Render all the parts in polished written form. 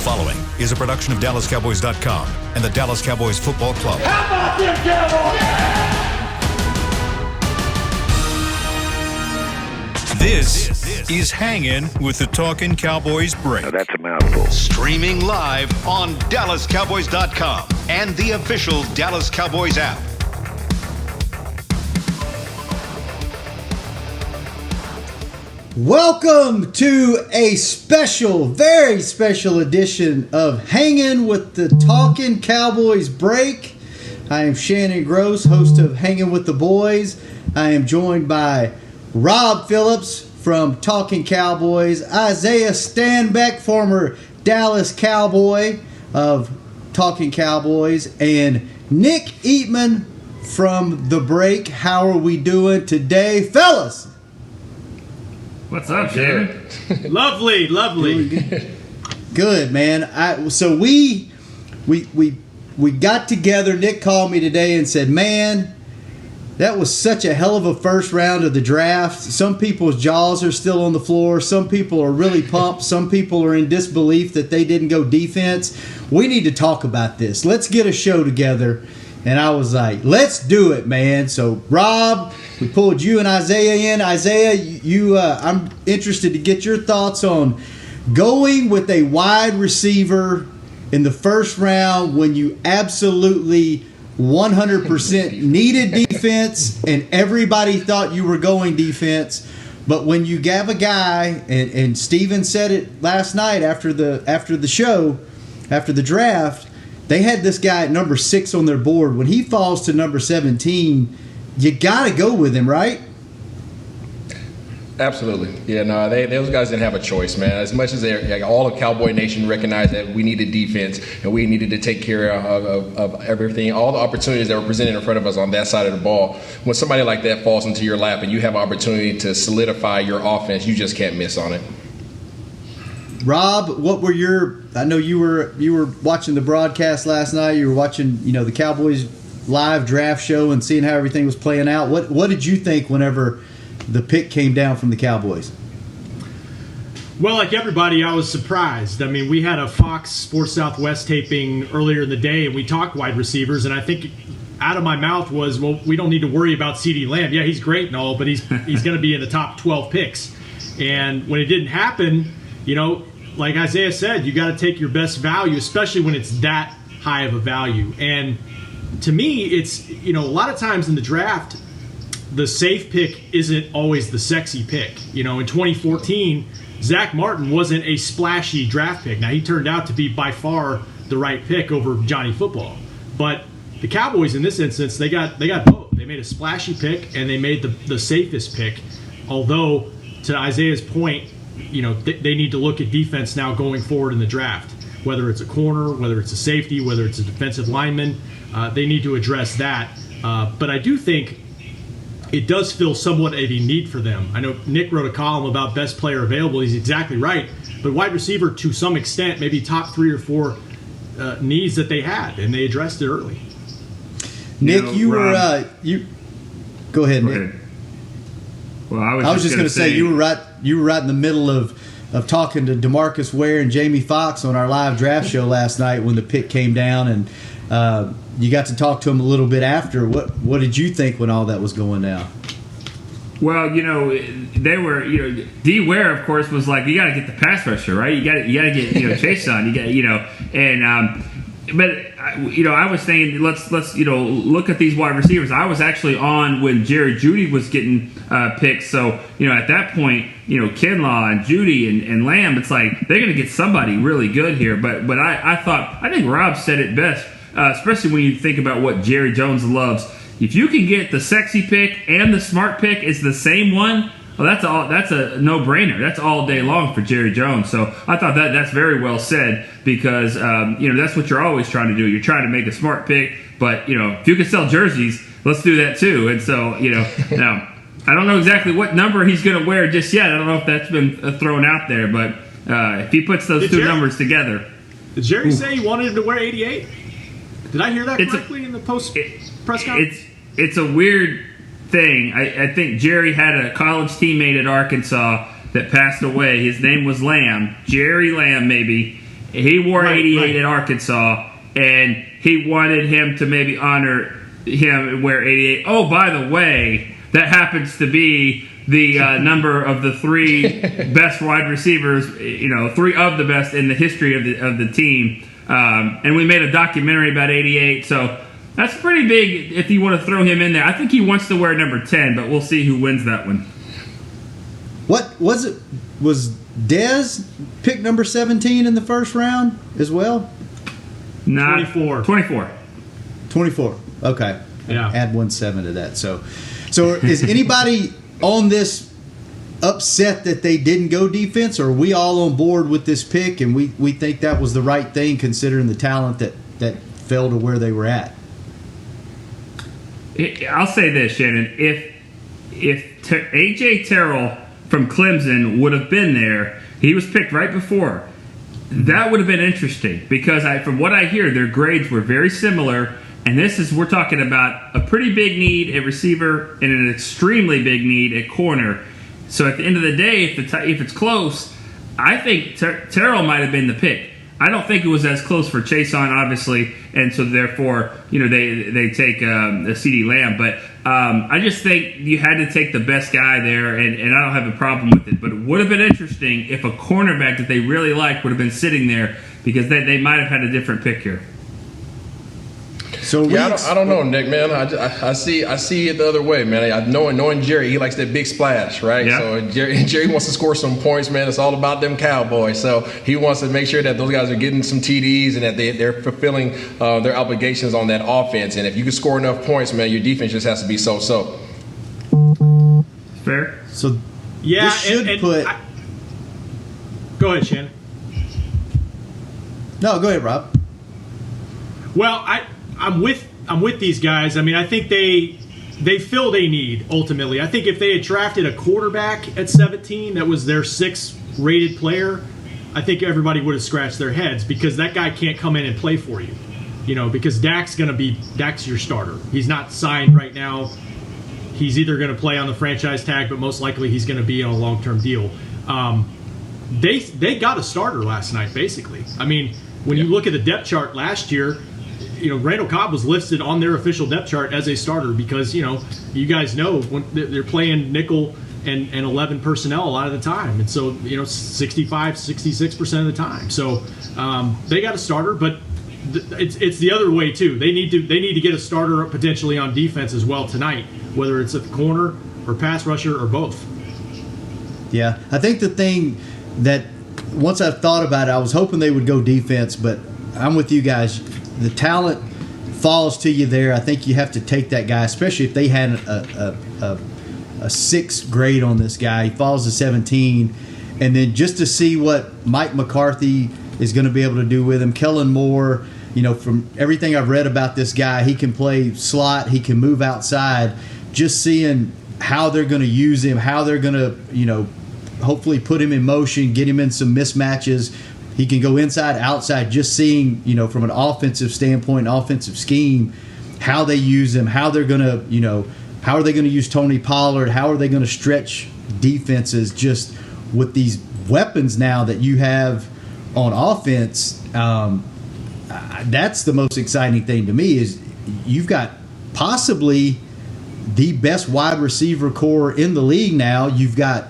following is a production of DallasCowboys.com and the Dallas Cowboys Football Club. How about them Cowboys? This is Hanging with the Talking Cowboys Break. Now that's a mouthful. Streaming live on DallasCowboys.com and the official Dallas Cowboys app. Welcome to a special, very special edition of Hanging with the Talking Cowboys Break. I am Shannon Gross, host of Hanging with the Boys. I am joined by Rob Phillips from Talking Cowboys, Isaiah Stanbeck, former Dallas Cowboy of Talking Cowboys, and Nick Eatman from The Break. How are we doing today, fellas? What's up, Shannon? Lovely. Good, man. So we got together. Nick called me today and said, "Man, that was such a hell of a first round of the draft. Some people's jaws are still on the floor. Some people are really pumped. Some people are in disbelief that they didn't go defense. We need to talk about this. Let's get a show together." And I was like, let's do it, man. So, Rob, we pulled you and Isaiah in. Isaiah, I'm interested to get your thoughts on going with a wide receiver in the first round when you absolutely 100% needed defense and everybody thought you were going defense. But when you have a guy, and Steven said it last night after the show, after the draft, they had this guy at number 6 on their board. When he falls to number 17, you got to go with him, right? Absolutely. Yeah, no, those guys didn't have a choice, man. As much as all of Cowboy Nation recognized that we needed defense and we needed to take care of everything, all the opportunities that were presented in front of us on that side of the ball. When somebody like that falls into your lap and you have opportunity to solidify your offense, you just can't miss on it. Rob, what were I know you were watching the broadcast last night. You were watching, the Cowboys live draft show and seeing how everything was playing out. What did you think whenever the pick came down from the Cowboys? Well, like everybody, I was surprised. I mean, we had a Fox Sports Southwest taping earlier in the day, and we talked wide receivers, and I think out of my mouth was, well, we don't need to worry about CeeDee Lamb. Yeah, he's great and all, but he's going to be in the top 12 picks. And when it didn't happen, like Isaiah said, you got to take your best value, especially when it's that high of a value. And to me, it's, a lot of times in the draft, the safe pick isn't always the sexy pick. In 2014, Zack Martin wasn't a splashy draft pick. Now, he turned out to be by far the right pick over Johnny Football. But the Cowboys, in this instance, they got both. They made a splashy pick, and they made the safest pick. Although, to Isaiah's point, they need to look at defense now going forward in the draft. Whether it's a corner, whether it's a safety, whether it's a defensive lineman, they need to address that. But I do think it does feel somewhat of a need for them. I know Nick wrote a column about best player available. He's exactly right. But wide receiver, to some extent, maybe top 3 or 4 needs that they had, and they addressed it early. Nick, go ahead, Nick. Well, I was just going to say you were right in the middle of talking to DeMarcus Ware and Jamie Foxx on our live draft show last night when the pick came down, and you got to talk to him a little bit after. What did you think when all that was going down? Well, they were, D. Ware, of course, was like, you got to get the pass rusher, right? You got to get Chase on. You got, and but I was saying let's look at these wide receivers. I was actually on when Jerry Jeudy was getting picked. So at that point, Kinlaw and Jeudy and Lamb, it's like they're going to get somebody really good here. But I think Rob said it best, especially when you think about what Jerry Jones loves. If you can get the sexy pick and the smart pick is the same one, well, that's a no-brainer. That's all day long for Jerry Jones. So I thought that's very well said because that's what you're always trying to do. You're trying to make a smart pick, but if you can sell jerseys, let's do that too. And so now I don't know exactly what number he's going to wear just yet. I don't know if that's been thrown out there, but if he puts those two numbers together, did Jerry say he wanted him to wear 88? Did I hear that correctly in the post press conference? It's a weird thing. I think Jerry had a college teammate at Arkansas that passed away. His name was Lamb, Jerry Lamb maybe, He wore Right, 88 right. at Arkansas, and he wanted him to maybe honor him and wear 88. Oh, by the way, that happens to be the number of the three best wide receivers, three of the best in the history of the team. And we made a documentary about 88, so that's pretty big if you want to throw him in there. I think he wants to wear number 10, but we'll see who wins that one. What was it? Was Dez picked number 17 in the first round as well? Nah, 24. 24. 24. Okay. Yeah. Add 1-7 to that. So is anybody on this upset that they didn't go defense, or are we all on board with this pick and we think that was the right thing considering the talent that fell to where they were at? I'll say this, Shannon. If A.J. Terrell from Clemson would have been there, he was picked right before. That would have been interesting because from what I hear, their grades were very similar. And we're talking about a pretty big need at receiver and an extremely big need at corner. So at the end of the day, if it's close, I think Terrell might have been the pick. I don't think it was as close for Chason, obviously, and so therefore, they take a CeeDee Lamb. But I just think you had to take the best guy there, and I don't have a problem with it. But it would have been interesting if a cornerback that they really liked would have been sitting there because they might have had a different pick here. So I don't know, Nick, man. I see it the other way, man. Knowing Jerry, he likes that big splash, right? Yeah. So Jerry wants to score some points, man. It's all about them Cowboys. So he wants to make sure that those guys are getting some TDs and that they're fulfilling their obligations on that offense. And if you can score enough points, man, your defense just has to be so-so. Fair? So Yeah, this should put. Go ahead, Shannon. No, go ahead, Rob. Well, I'm with these guys. I mean, I think they filled a need ultimately. I think if they had drafted a quarterback at 17 that was their 6th rated player, I think everybody would have scratched their heads because that guy can't come in and play for you. Because Dak's your starter. He's not signed right now. He's either going to play on the franchise tag, but most likely he's going to be on a long-term deal. They got a starter last night, basically. I mean, when you look at the depth chart last year, Randall Cobb was listed on their official depth chart as a starter because, you guys know when they're playing nickel and 11 personnel a lot of the time. And so, 65, 66% of the time. So they got a starter, but it's the other way too. They need to get a starter potentially on defense as well tonight, whether it's at the corner or pass rusher or both. Yeah, I think the thing that once I thought about it, I was hoping they would go defense, but I'm with you guys. The talent falls to you there. I think you have to take that guy, especially if they had a 6th grade on this guy. He falls to 17. And then just to see what Mike McCarthy is going to be able to do with him. Kellen Moore, from everything I've read about this guy, he can play slot, he can move outside. Just seeing how they're going to use him, how they're going to, hopefully put him in motion, get him in some mismatches. He can go inside, outside, just seeing, from an offensive standpoint, offensive scheme, how they use him, how they're going to, how are they going to use Tony Pollard, how are they going to stretch defenses just with these weapons now that you have on offense. That's the most exciting thing to me is you've got possibly the best wide receiver core in the league now. You've got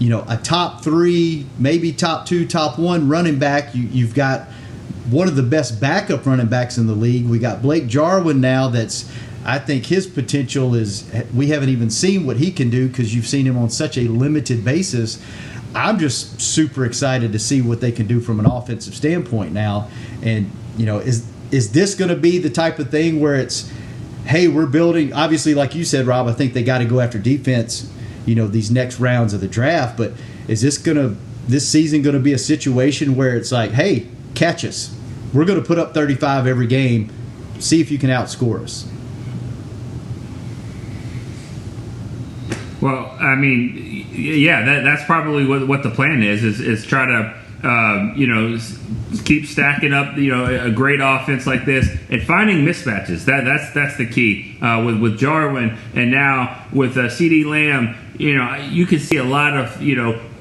a top 3, maybe top 2, top 1 running back. You've got one of the best backup running backs in the league. We got Blake Jarvan now I think his potential is, we haven't even seen what he can do because you've seen him on such a limited basis. I'm just super excited to see what they can do from an offensive standpoint now. And, is this going to be the type of thing where it's, hey, we're building, obviously, like you said, Rob, I think they got to go after defense, these next rounds of the draft. But is this season going to be a situation where it's like, hey, catch us. We're going to put up 35 every game. See if you can outscore us. Well, I mean, yeah, that's probably what the plan is try to, keep stacking up, a great offense like this and finding mismatches. That's the key with Jarvan and now with CeeDee Lamb. You can see a lot of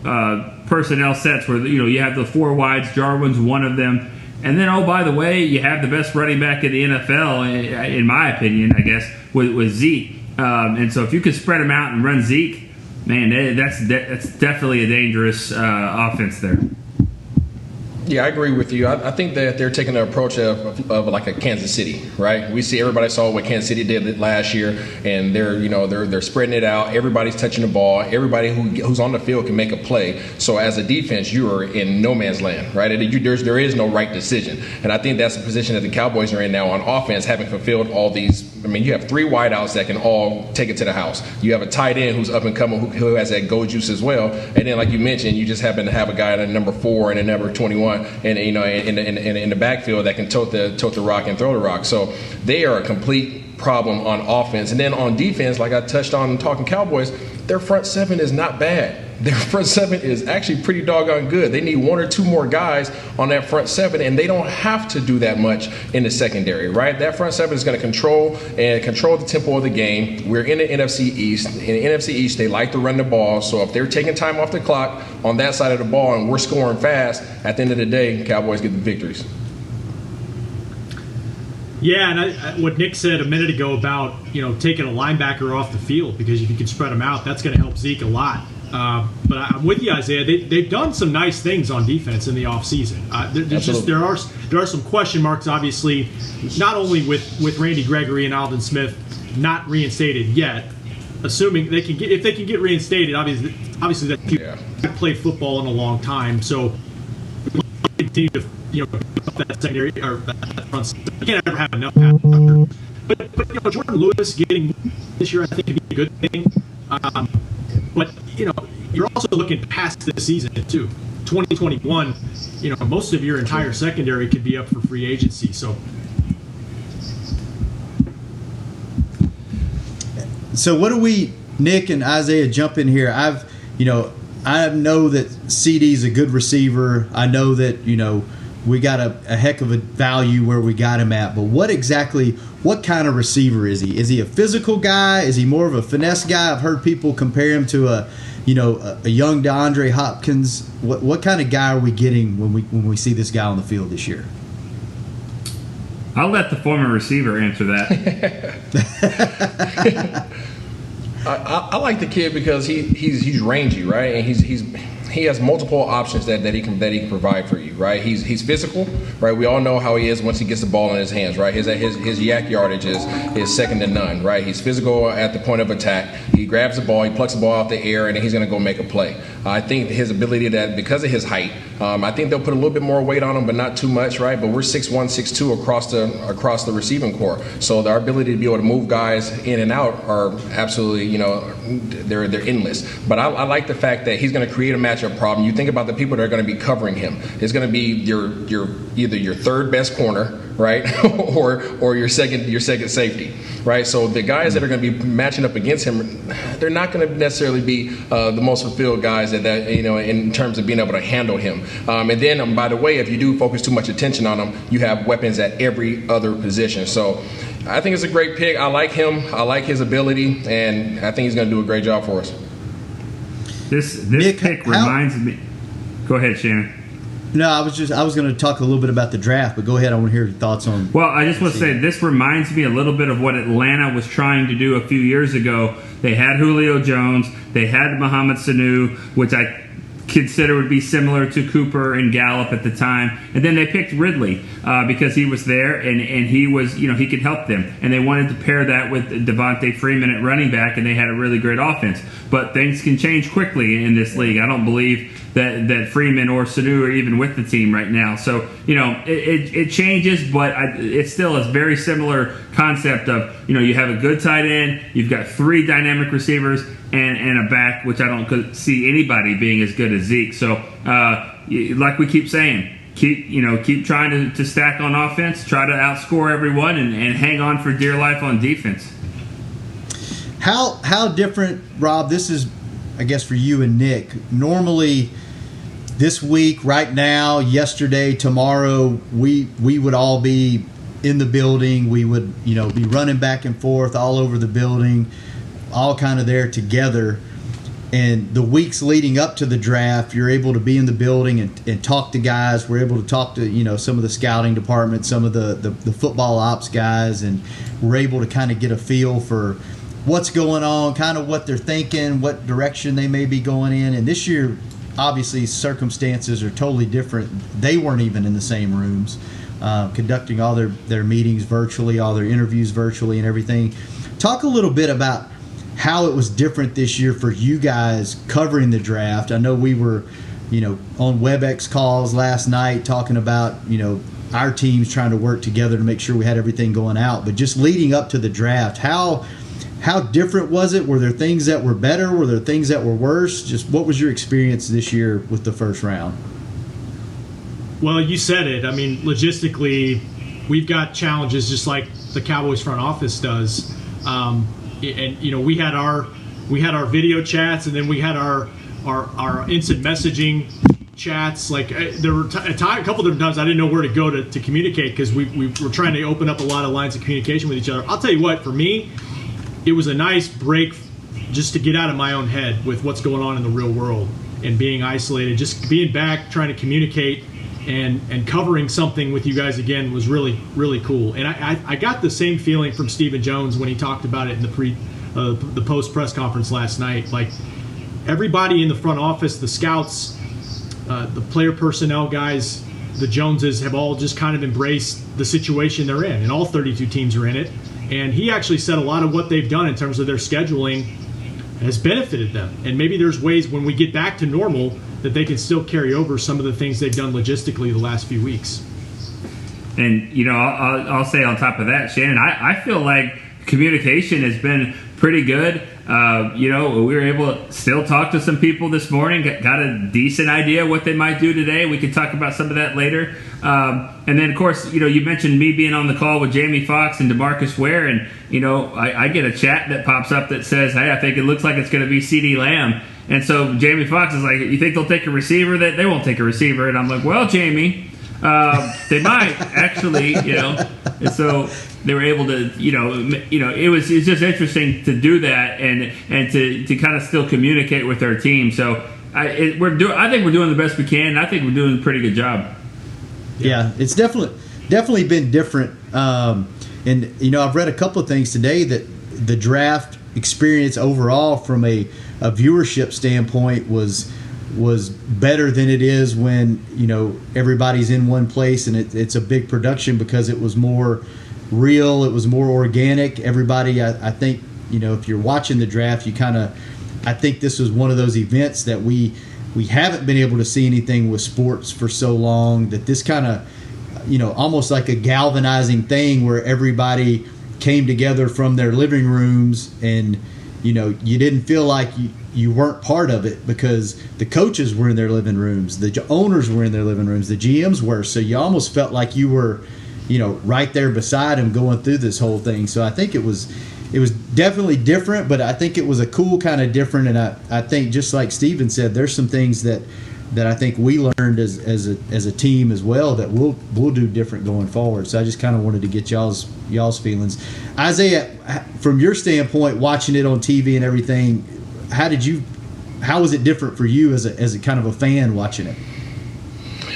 personnel sets where you have the 4 wides. Jarvan's one of them. And then, oh, by the way, you have the best running back in the NFL, in my opinion, I guess, with Zeke. And so if you could spread them out and run Zeke, man, that's definitely a dangerous offense there. Yeah, I agree with you. I think that they're taking the approach of like a Kansas City, right? We see everybody saw what Kansas City did last year, and they're spreading it out. Everybody's touching the ball. Everybody who's on the field can make a play. So as a defense, you are in no man's land, right? There is no right decision, and I think that's the position that the Cowboys are in now on offense, having fulfilled all these. I mean, you have 3 wideouts that can all take it to the house. You have a tight end who's up and coming who has that go juice as well, and then like you mentioned, you just happen to have a guy at number 4 and a number 21. And in the backfield that can tote the rock and throw the rock. So they are a complete problem on offense. And then on defense, like I touched on talking Cowboys, their front 7 is not bad. Their front 7 is actually pretty doggone good. They need 1 or 2 more guys on that front 7, and they don't have to do that much in the secondary, right? That front 7 is going to control the tempo of the game. We're in the NFC East. In the NFC East, they like to run the ball. So if they're taking time off the clock on that side of the ball and we're scoring fast, at the end of the day, Cowboys get the victories. Yeah, and what Nick said a minute ago about taking a linebacker off the field, because if you can spread them out, that's going to help Zeke a lot. But I'm with you, Isaiah. They've done some nice things on defense in the offseason. There are some question marks, obviously, not only with Randy Gregory and Alden Smith not reinstated yet. Assuming if they can get reinstated, obviously that people haven't played football in a long time, so continue to that secondary or that front. You can't ever have enough pass rushers. But Jordan Lewis getting this year, I think, could be a good thing. But you're also looking past this season too. 2021, most of your entire secondary could be up for free agency. So what do we, Nick and Isaiah, jump in here? I know that CD's a good receiver. I know that we got a heck of a value where we got him at. But what kind of receiver is he? Is he a physical guy? Is he more of a finesse guy? I've heard people compare him to a young DeAndre Hopkins. What kind of guy are we getting when we see this guy on the field this year? I'll let the former receiver answer that. I like the kid because he's rangy, right? And he has multiple options that he can provide for you, right? He's physical, right? We all know how he is once he gets the ball in his hands, right? His yak yardage is second to none, right? He's physical at the point of attack. He grabs the ball, he plucks the ball out the air, and then he's going to go make a play. I think his ability that because of his height, I think they'll put a little bit more weight on him, but not too much, right? But we're 6'1", 6'2" across the receiving core, so our ability to be able to move guys in and out are absolutely, they're endless. But I like the fact that he's going to create a matchup problem. You think about the people that are going to be covering him. It's going to be either your third best corner, right, or your second safety, right? So the guys that are going to be matching up against him, they're not going to necessarily be the most fulfilled guys that in terms of being able to handle him. And then, by the way, if you do focus too much attention on him, you have weapons at every other position. So I think it's a great pick. I like him. I like his ability, and I think he's going to do a great job for us. This pick reminds me. Go ahead, Shannon. No, I was going to talk a little bit about the draft, but go ahead. I want to hear your thoughts on. Well, I just want to say this reminds me a little bit of what Atlanta was trying to do a few years ago. They had Julio Jones, they had Mohamed Sanu, which I consider would be similar to Cooper and Gallup at the time, and then they picked Ridley because he was there and he was he could help them, and they wanted to pair that with Devontae Freeman at running back, and they had a really great offense. But things can change quickly in this league. I don't believe that Freeman or Sanu are even with the team right now. So it changes, but it's still a very similar concept of you have a good tight end, you've got 3 dynamic receivers and a back, which I don't see anybody being as good as Zeke. So like we keep saying, keep trying to stack on offense, try to outscore everyone, and hang on for dear life on defense. How different, Rob? This is, I guess, for you and Nick. Normally, this week, right now, yesterday, tomorrow, we would all be in the building. We would, be running back and forth all over the building, all kind of there together. And the weeks leading up to the draft, you're able to be in the building and talk to guys. We're able to talk to, some of the scouting department, some of the football ops guys, and we're able to kind of get a feel for what's going on, kind of what they're thinking, what direction they may be going in. And this year, obviously, circumstances are totally different. They weren't even in the same rooms, conducting all their meetings virtually, all their interviews virtually and everything. Talk a little bit about how it was different this year for you guys covering the draft. I know we were, on WebEx calls last night talking about, our teams trying to work together to make sure we had everything going out. But just leading up to the draft, how different was it? Were there things that were better? Were there things that were worse? Just what was your experience this year with the first round? Well, you said it. I mean, logistically, we've got challenges just like the Cowboys front office does. And we had our video chats, and then we had our instant messaging chats. Like there were a couple different times I didn't know where to go to communicate, because we were trying to open up a lot of lines of communication with each other. I'll tell you what, for me, it was a nice break just to get out of my own head with what's going on in the real world and being isolated. Just being back, trying to communicate and covering something with you guys again was really, really cool. And I got the same feeling from Stephen Jones when he talked about it in the post press conference last night. Like, everybody in the front office, the scouts, the player personnel guys, the Joneses have all just kind of embraced the situation they're in, and all 32 teams are in it. And he actually said a lot of what they've done in terms of their scheduling has benefited them. And maybe there's ways when we get back to normal that they can still carry over some of the things they've done logistically the last few weeks. And, I'll say on top of that, Shannon, I feel like communication has been pretty good. We were able to still talk to some people this morning, got a decent idea what they might do today. We could talk about some of that later. And then, of course, you mentioned me being on the call with Jamie Foxx and DeMarcus Ware, and, I get a chat that pops up that says, hey, I think it looks like it's going to be CeeDee Lamb. And so Jamie Foxx is like, you think they'll take a receiver? That they won't take a receiver. And I'm like, well, Jamie, they might actually, And so they were able to, it's just interesting to do that and to kind of still communicate with our team. So I think we're doing the best we can. And I think we're doing a pretty good job. Yeah, it's definitely been different. And I've read a couple of things today that the draft experience overall from a viewership standpoint was better than it is when everybody's in one place and it's a big production, because it was more real, it was more organic. Everybody, I think, if you're watching the draft, I think this was one of those events that we haven't been able to see anything with sports for so long, that this kind of almost like a galvanizing thing where everybody came together from their living rooms, and you didn't feel like you weren't part of it, because the coaches were in their living rooms, the owners were in their living rooms, the GMs were, so you almost felt like you were right there beside them going through this whole thing. So I think it was definitely different, but I think it was a cool kind of different. And I think, just like Steven said, there's some things that I think we learned as a team as well that we'll do different going forward. So I just kind of wanted to get y'all's feelings. Isaiah, from your standpoint, watching it on TV and everything, how was it different for you as a kind of a fan watching it?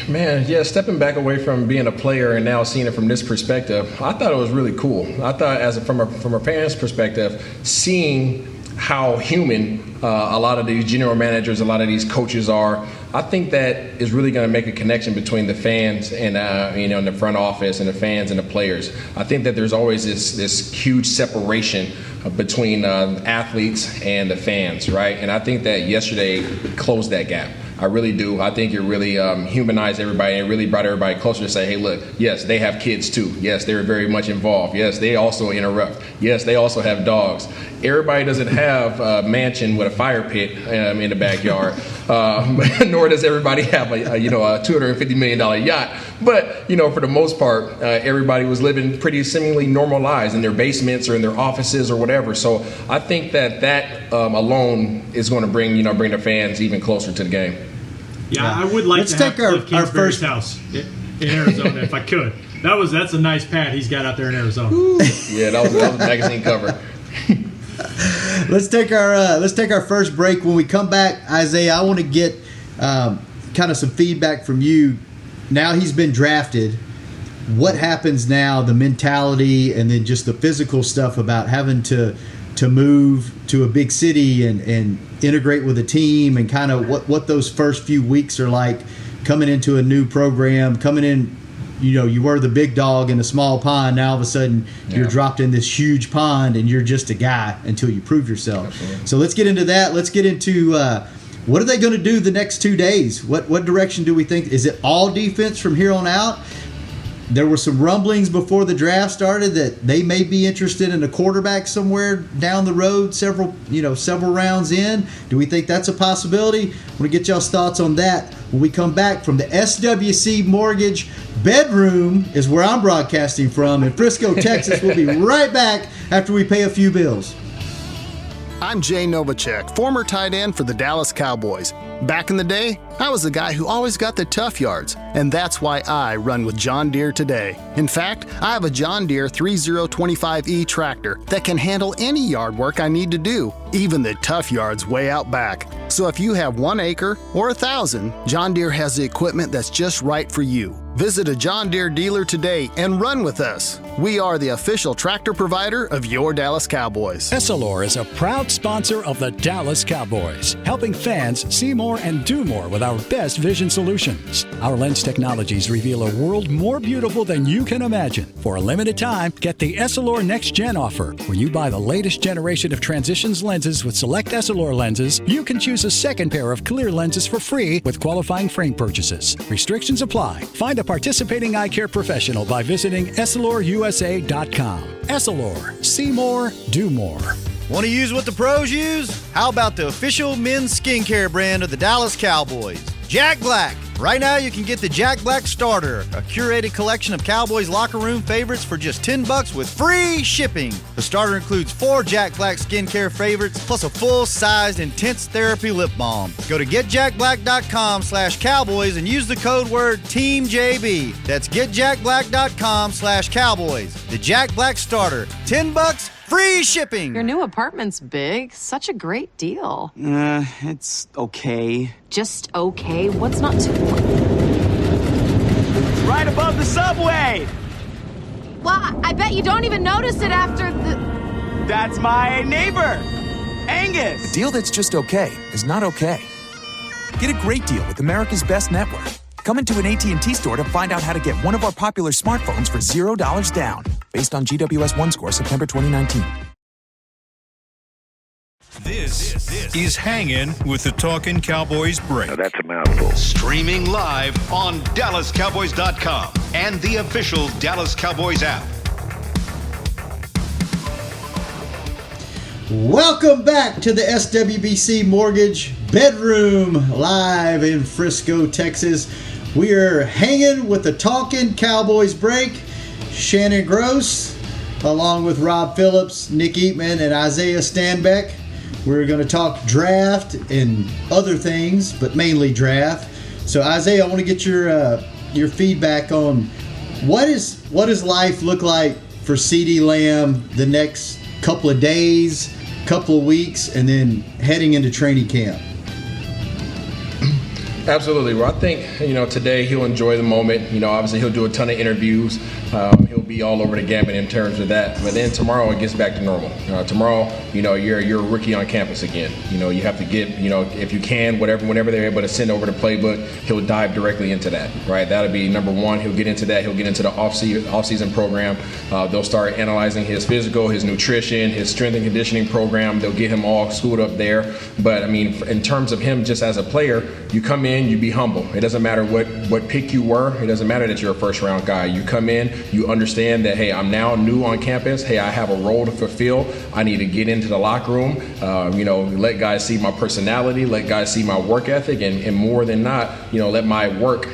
Man, yeah, stepping back away from being a player and now seeing it from this perspective, I thought it was really cool. I thought, from a parent's perspective, seeing how human a lot of these general managers, a lot of these coaches are, I think that is really going to make a connection between the fans and in the front office, and the fans and the players. I think that there's always this huge separation between athletes and the fans, right? And I think that yesterday closed that gap. I really do. I think it really humanized everybody and really brought everybody closer to say, hey, look, yes, they have kids too. Yes, they're very much involved. Yes, they also interrupt. Yes, they also have dogs. Everybody doesn't have a mansion with a fire pit in the backyard, nor does everybody have a $250 million yacht. But, for the most part, everybody was living pretty seemingly normal lives in their basements or in their offices or whatever. So I think that alone is going to bring the fans even closer to the game. Yeah, I would like to have Cliff Kingsbury's house in Arizona if I could. That's a nice pad he's got out there in Arizona. Yeah, that was a magazine cover. Let's take our first break. When we come back, Isaiah, I want to get kind of some feedback from you. Now he's been drafted. What happens now? The mentality, and then just the physical stuff about having to move to a big city and integrate with a team, and kind of what those first few weeks are like coming into a new program, coming in. You were the big dog in a small pond. Now all of a sudden you're dropped in this huge pond, and you're just a guy until you prove yourself. Absolutely. So let's get into that. Let's get into what are they going to do the next 2 days? What direction do we think? Is it all defense from here on out? There were some rumblings before the draft started that they may be interested in a quarterback somewhere down the road, several rounds in. Do we think that's a possibility? I want to get y'all's thoughts on that when we come back from the SWC Mortgage bedroom, is where I'm broadcasting from in Frisco, Texas. We'll be right back after we pay a few bills. I'm Jay Novacek, former tight end for the Dallas Cowboys. Back in the day, I was the guy who always got the tough yards, and that's why I run with John Deere today. In fact, I have a John Deere 3025E tractor that can handle any yard work I need to do, even the tough yards way out back. So if you have 1 acre or 1,000, John Deere has the equipment that's just right for you. Visit a John Deere dealer today and run with us. We are the official tractor provider of your Dallas Cowboys. Essilor is a proud sponsor of the Dallas Cowboys, helping fans see more and do more with our best vision solutions. Our lens technologies reveal a world more beautiful than you can imagine. For a limited time, get the Essilor Next Gen offer. When you buy the latest generation of Transitions lenses with select Essilor lenses, you can choose a second pair of clear lenses for free with qualifying frame purchases. Restrictions apply. Find a participating eye care professional by visiting EssilorUSA.com. Essilor. See more, do more. Want to use what the pros use? How about the official men's skincare brand of the Dallas Cowboys, Jack Black? Right now you can get the Jack Black Starter, a curated collection of Cowboys locker room favorites for just $10 with free shipping. The starter includes 4 Jack Black skincare favorites plus a full-sized intense therapy lip balm. Go to getjackblack.com/Cowboys and use the code word TEAMJB. That's getjackblack.com/Cowboys. The Jack Black Starter, $10, free shipping. Your new apartment's big. Such a great deal. It's okay. Just okay? What's not to... It's right above the subway! Well, I bet you don't even notice it after the... That's my neighbor, Angus! A deal that's just okay is not okay. Get a great deal with America's Best Network. Come into an AT&T store to find out how to get one of our popular smartphones for $0 down. Based on GWS 1 score, September 2019. This is Hangin' with the Talkin' Cowboys break. Now that's a mouthful. Streaming live on DallasCowboys.com and the official Dallas Cowboys app. Welcome back to the SWBC Mortgage bedroom, live in Frisco, Texas. We are hanging with the Talkin' Cowboys break. Shannon Gross, along with Rob Phillips, Nick Eatman, and Isaiah Stanbeck. We're going to talk draft and other things, but mainly draft. So Isaiah, I want to get your feedback on what does life look like for CeeDee Lamb the next couple of days, couple of weeks, and then heading into training camp. Absolutely. Well, I think, today he'll enjoy the moment. Obviously he'll do a ton of interviews. He'll be all over the gamut in terms of that. But then tomorrow it gets back to normal. Tomorrow, you're a rookie on campus again. You have to get, if you can, whenever they're able to send over the playbook, he'll dive directly into that, right? That'll be number one. He'll get into that. He'll get into the off-season program. They'll start analyzing his physical, his nutrition, his strength and conditioning program. They'll get him all schooled up there. But, in terms of him just as a player, you come in, you be humble. It doesn't matter what pick you were. It doesn't matter that you're a first-round guy. You come in, you understand that, hey, I'm now new on campus. Hey, I have a role to fulfill. I need to get into the locker room, let guys see my personality, let guys see my work ethic, and more than not, let my work,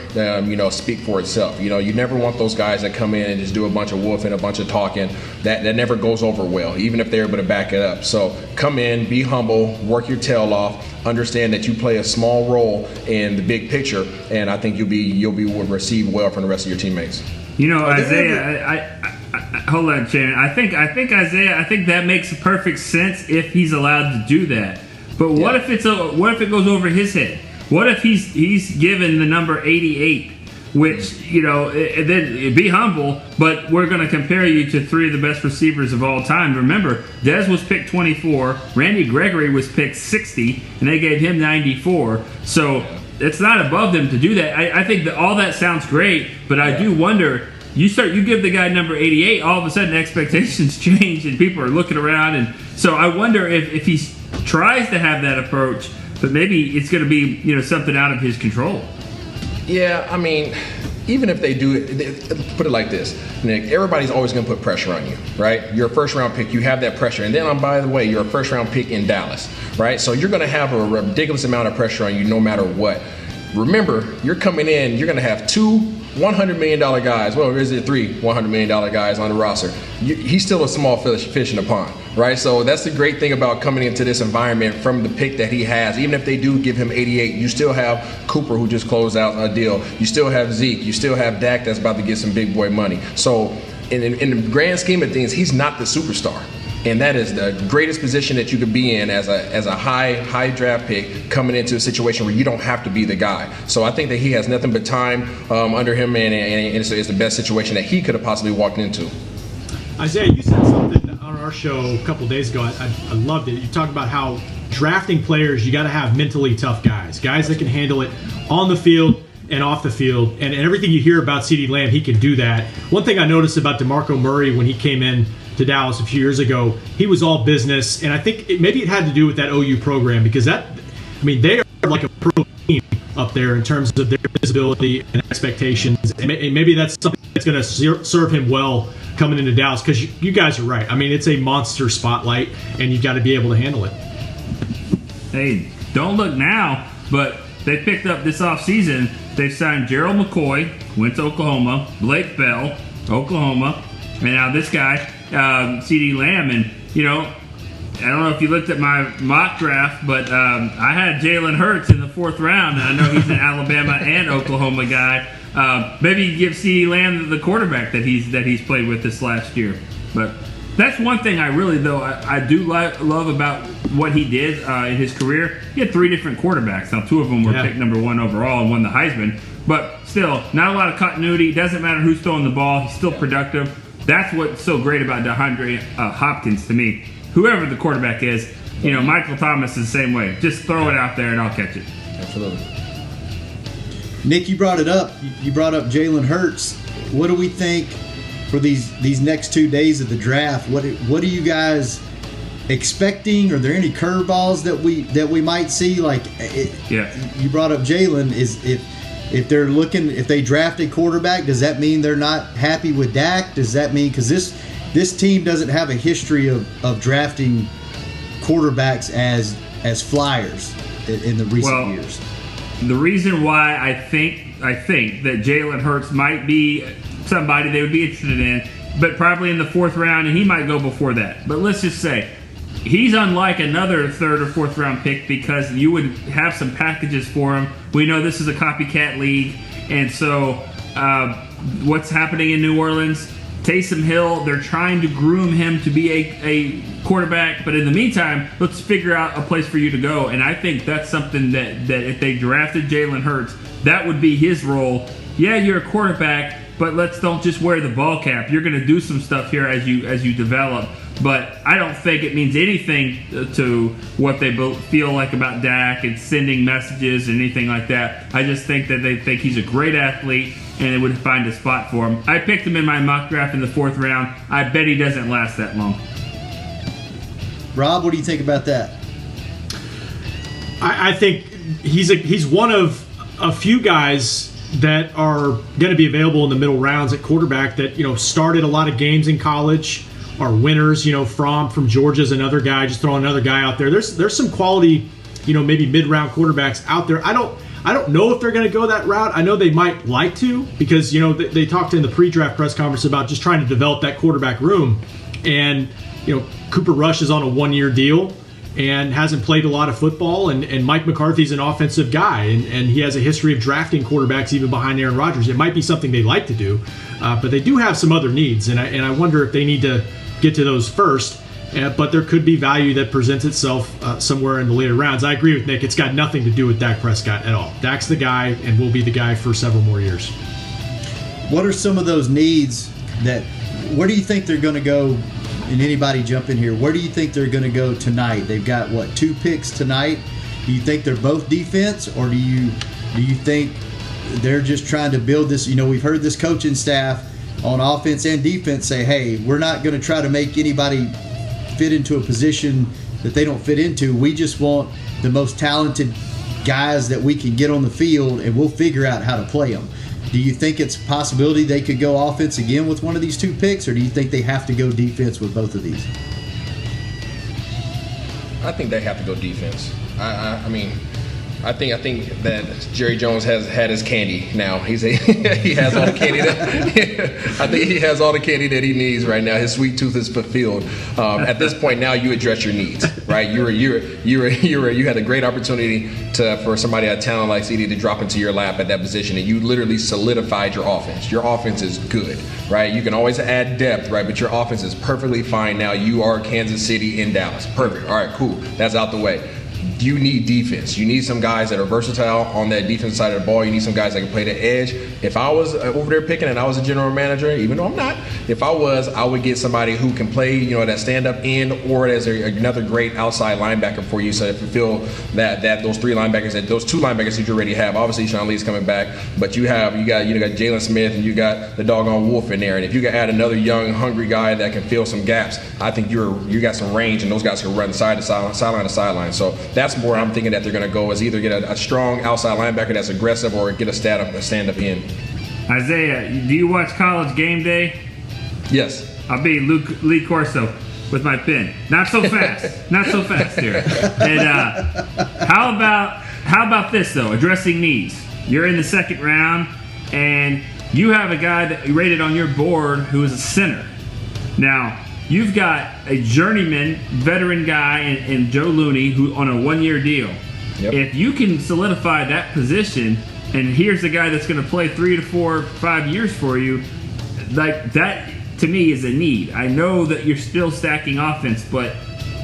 speak for itself. You never want those guys that come in and just do a bunch of woofing, a bunch of talking. That never goes over well, even if they're able to back it up. So come in, be humble, work your tail off, understand that you play a small role in the big picture, and I think you'll be received well from the rest of your teammates. Isaiah, hold on, Shannon. I think Isaiah. I think that makes perfect sense if he's allowed to do that. But what if it goes over his head? What if he's given the number 88? Which, then be humble, but we're going to compare you to three of the best receivers of all time. Remember, Dez was picked 24, Randy Gregory was picked 60, and they gave him 94. So it's not above them to do that. I think that all that sounds great, but I do wonder, you give the guy number 88, all of a sudden expectations change and people are looking around. And so I wonder if he tries to have that approach, but maybe it's going to be something out of his control. Yeah, I mean, even if they do it, put it like this, Nick, everybody's always going to put pressure on you, right? You're a first-round pick. You have that pressure. And then, by the way, you're a first-round pick in Dallas, right? So you're going to have a ridiculous amount of pressure on you no matter what. Remember, you're coming in, you're going to have two $100 million guys. Well, is it three $100 million guys on the roster? He's still a small fish in the pond, right? So that's the great thing about coming into this environment from the pick that he has. Even if they do give him 88, you still have Cooper, who just closed out a deal. You still have Zeke. You still have Dak that's about to get some big boy money. So in the grand scheme of things, he's not the superstar. And that is the greatest position that you could be in as a high draft pick coming into a situation where you don't have to be the guy. So I think that he has nothing but time under him, and it's the best situation that he could have possibly walked into. Isaiah, you said something on our show a couple days ago. I loved it. You talked about how drafting players, you got to have mentally tough guys that can handle it on the field and off the field. And everything you hear about CeeDee Lamb, he can do that. One thing I noticed about Demarco Murray when he came in to Dallas a few years ago, he was all business, and I think maybe it had to do with that OU program, because they are like a pro team up there in terms of their visibility and expectations, and maybe that's something that's going to serve him well coming into Dallas, because you guys are right. I mean, it's a monster spotlight, and you've got to be able to handle it. Hey, don't look now, but they picked up this offseason. They've signed Gerald McCoy, went to Oklahoma, Blake Bell, Oklahoma, and now this guy, CeeDee Lamb. And, I don't know if you looked at my mock draft, but I had Jalen Hurts in the 4th round, and I know he's an Alabama and Oklahoma guy. Maybe you give CeeDee Lamb the quarterback that he's played with this last year. But that's one thing I really, though, I do love about what he did in his career. He had 3 different quarterbacks. Now, 2 of them were picked number 1 overall and won the Heisman. But still, not a lot of continuity. It doesn't matter who's throwing the ball. He's still productive. That's what's so great about DeAndre Hopkins to me. Whoever the quarterback is, Michael Thomas is the same way. Just throw it out there and I'll catch it. Absolutely. Nick, you brought it up. You brought up Jalen Hurts. What do we think for these next 2 days of the draft? What are you guys expecting? Are there any curveballs that we might see? You brought up Jalen. If they draft a quarterback, does that mean they're not happy with Dak? Does that mean, because this team doesn't have a history of drafting quarterbacks as flyers in the recent years? The reason why I think that Jalen Hurts might be somebody they would be interested in, but probably in the 4th round, and he might go before that. But let's just say he's unlike another 3rd or 4th round pick, because you would have some packages for him. We know this is a copycat league, and so what's happening in New Orleans? Taysom Hill, they're trying to groom him to be a quarterback, but in the meantime, let's figure out a place for you to go. And I think that's something that if they drafted Jalen Hurts, that would be his role. Yeah, you're a quarterback, but don't just wear the ball cap. You're going to do some stuff here as you develop. But I don't think it means anything to what they feel like about Dak and sending messages and anything like that. I just think that they think he's a great athlete and they would find a spot for him. I picked him in my mock draft in the 4th round. I bet he doesn't last that long. Rob, what do you think about that? I think he's one of a few guys that are going to be available in the middle rounds at quarterback that started a lot of games in college, are winners. From Georgia's another guy, just throwing another guy out there. There's some quality, maybe mid-round quarterbacks out there. I don't know if they're going to go that route. I know they might like to, because they talked in the pre-draft press conference about just trying to develop that quarterback room, and Cooper Rush is on a 1-year deal, and hasn't played a lot of football. And Mike McCarthy's an offensive guy, and he has a history of drafting quarterbacks even behind Aaron Rodgers. It might be something they like to do, but they do have some other needs, and I wonder if they need to get to those first. But there could be value that presents itself somewhere in the later rounds. I agree with Nick. It's got nothing to do with Dak Prescott at all. Dak's the guy and will be the guy for several more years. What are some of those needs where do you think they're going to go? And anybody jump in here. Where do you think they're going to go tonight? They've got, 2 picks tonight? Do you think they're both defense, or do you think they're just trying to build this? We've heard this coaching staff on offense and defense say, hey, we're not going to try to make anybody fit into a position that they don't fit into. We just want the most talented guys that we can get on the field, and we'll figure out how to play them. Do you think it's a possibility they could go offense again with one of these 2 picks, or do you think they have to go defense with both of these? I think they have to go defense. I think that Jerry Jones has had his candy now. he has all the candy I think he has all the candy that he needs right now. His sweet tooth is fulfilled. At this point now, you address your needs, right? You had a great opportunity for somebody at talent like CD to drop into your lap at that position, and you literally solidified your offense. Your offense is good, right? You can always add depth, right? But your offense is perfectly fine now. You are Kansas City in Dallas. Perfect. All right, cool. That's out the way. You need defense. You need some guys that are versatile on that defensive side of the ball. You need some guys that can play the edge. If I was over there picking and I was a general manager, even though I'm not, if I was, I would get somebody who can play, that stand-up end, or as another great outside linebacker for you. So if you feel that those 2 linebackers that you already have, obviously Sean Lee's coming back, but you got Jalen Smith and you got the doggone Wolf in there, and if you can add another young, hungry guy that can fill some gaps, I think you got some range, and those guys can run side to sideline to sideline. So that's more I'm thinking that they're going to go is either get a strong outside linebacker that's aggressive, or get a stand-up end. Isaiah, do you watch College Game Day? Yes. I'll be Lee Corso with my pen. Not so fast. Not so fast here. And how about this, though? Addressing needs. You're in the 2nd round, and you have a guy that you rated on your board who is a center. Now, you've got a journeyman, veteran guy in Joe Looney who on a 1-year deal. Yep. If you can solidify that position, and here's a guy that's going to play 3 to 4, 5 years for you, like that to me is a need. I know that you're still stacking offense, but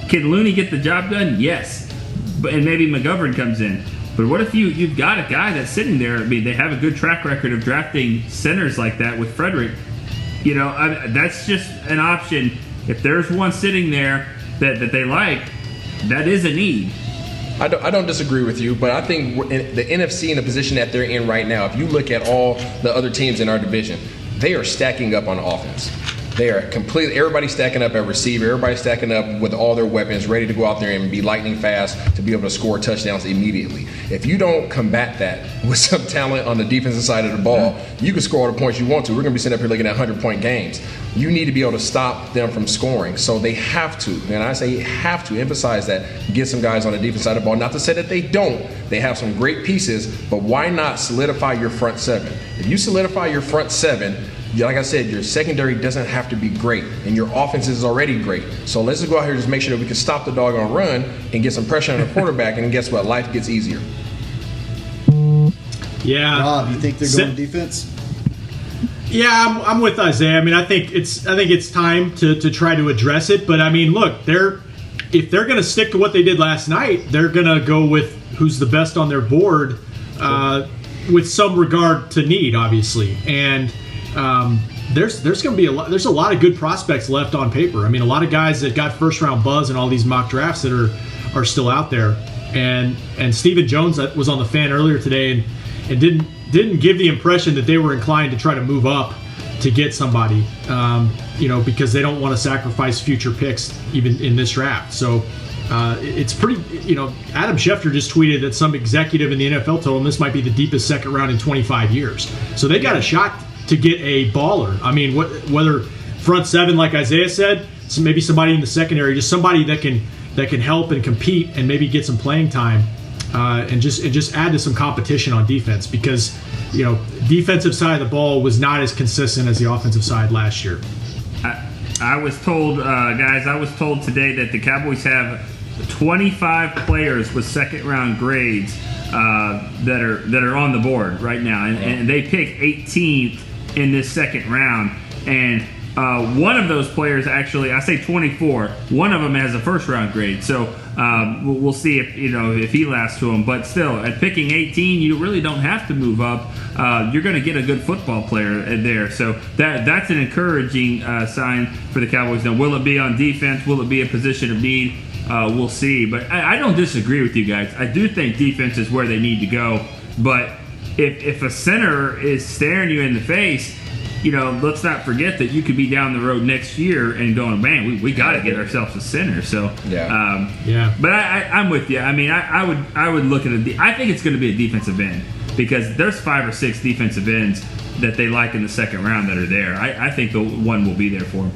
can Looney get the job done? Yes. And maybe McGovern comes in. But what if you've got a guy that's sitting there? I mean, they have a good track record of drafting centers like that with Frederick. That's just an option. If there's one sitting there that they like, that is a need. I don't disagree with you, but I think the NFC in the position that they're in right now, if you look at all the other teams in our division, they are stacking up on offense. They are everybody's stacking up at receiver, everybody's stacking up with all their weapons, ready to go out there and be lightning fast to be able to score touchdowns immediately. If you don't combat that with some talent on the defensive side of the ball, you can score all the points you want to. We're going to be sitting up here looking at 100-point games. You need to be able to stop them from scoring. So they have to, and I say have to emphasize that, get some guys on the defense side of the ball. Not to say that they don't. They have some great pieces, but why not solidify your front 7? If you solidify your front 7, like I said, your secondary doesn't have to be great, and your offense is already great. So let's just go out here and just make sure that we can stop the doggone run and get some pressure on the quarterback, and guess what? Life gets easier. Yeah. Rob, you think they're going defense? Yeah, I'm with Isaiah. I mean, I think it's time to try to address it. But I mean, look, if they're going to stick to what they did last night, they're going to go with who's the best on their board, with some regard to need, obviously. And there's going to be there's a lot of good prospects left on paper. I mean, a lot of guys that got first round buzz in all these mock drafts that are still out there. And Stephen Jones was on the Fan earlier today and didn't give the impression that they were inclined to try to move up to get somebody, because they don't want to sacrifice future picks even in this draft. So it's pretty, Adam Schefter just tweeted that some executive in the NFL told him this might be the deepest second round in 25 years. So they got a shot to get a baller. I mean, whether front 7, like Isaiah said, so maybe somebody in the secondary, just somebody that can help and compete and maybe get some playing time, and just add to some competition on defense, because defensive side of the ball was not as consistent as the offensive side last year. I was told, guys, today that the Cowboys have 25 players with second-round grades that are on the board right now, and they picked 18th in this second round. And one of those players, actually, I say 24. One of them has a first-round grade, so we'll see if he lasts to him. But still, at picking 18, you really don't have to move up. You're going to get a good football player there, so that's an encouraging sign for the Cowboys. Now, will it be on defense? Will it be a position of need? We'll see. But I don't disagree with you guys. I do think defense is where they need to go. But if a center is staring you in the face, let's not forget that you could be down the road next year and going, man, we got to get ourselves a center. So, But I'm with you. I mean, I would look at it. I think it's going to be a defensive end because there's 5 or 6 defensive ends that they like in the second round that are there. I think the one will be there for them.